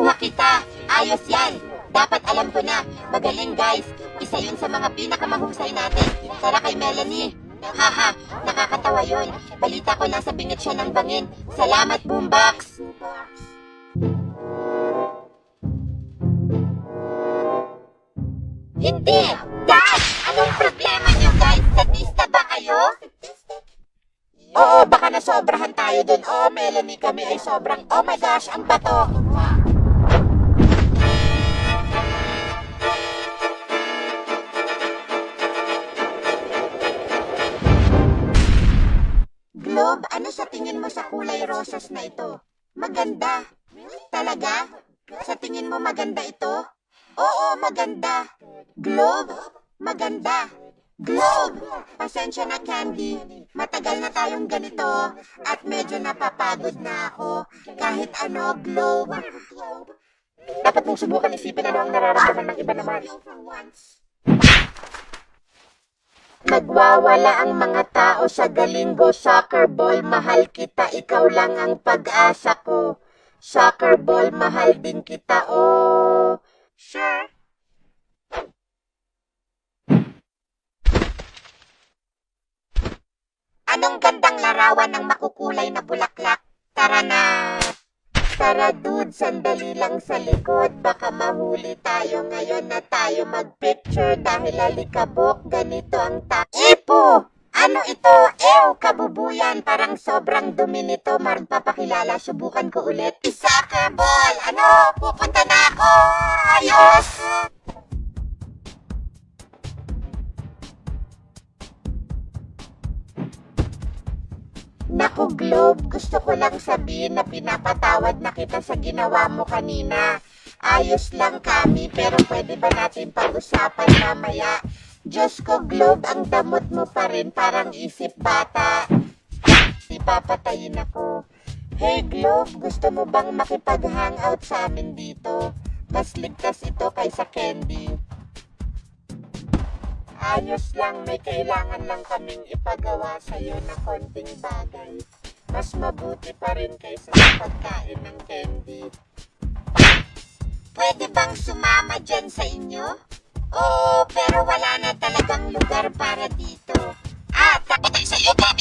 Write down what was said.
Kinuha kita. Ayos yan. Dapat alam ko na. Magaling guys. Isa yun sa mga pinakamahusay natin. Tara kay Melanie. Haha, nakakatawa yun. Balita ko nasa bingit siya ng bangin. Salamat, Boombox. Hindi! Dad! Anong problema niyo guys? Sadista ba kayo? Oo, baka nasobrahan tayo dun. Oo, Melanie, kami ay sobrang... Oh my gosh, ang bato! Globe, ano sa tingin mo sa kulay rosas na ito? Maganda. Talaga? Sa tingin mo maganda ito? Oo, maganda. Globe, maganda. Globe! Pasensya na, Candy. Matagal na tayong ganito at medyo napapagod na ako. Kahit ano, Globe. Dapat mong subukan isipin ano ang nararamdaman ng iba naman. Nagwawala ang mga tao sa Galingo Soccer Ball. Mahal kita, ikaw lang ang pag-asa ko. Soccer Ball, mahal din kita, oh. Sure. Anong gandang larawan ng makukulay na bulaklak? Tara na! Tara dude, sandali lang sa likod. Baka mahuli tayo ngayon na tayo magpicture dahil alikabok. Ganito ang Ipo! Ano ito? Ew, kabubuyan. Parang sobrang dumi nito. Magpapakilala, subukan ko ulit. Soccer ball! Ano? Pupunta na ako! Ayos! Naku, Globe, gusto ko lang sabihin na pinapatawad na kita sa ginawa mo kanina. Ayos lang kami, pero pwede ba natin pag-usapan mamaya? Diyos ko, Globe, ang damot mo pa rin, parang isip bata. Ipapatayin ako. Hey, Globe, gusto mo bang makipag-hangout sa amin dito? Mas ligtas ito kaysa candy. Ayos lang, may kailangan lang kaming ipagawa sa'yo na konting bagay. Mas mabuti pa rin kaysa sa pagkain ng candy. Pwede bang sumama dyan sa inyo? Oo, pero wala na talagang lugar para dito. Tapos sa'yo ba?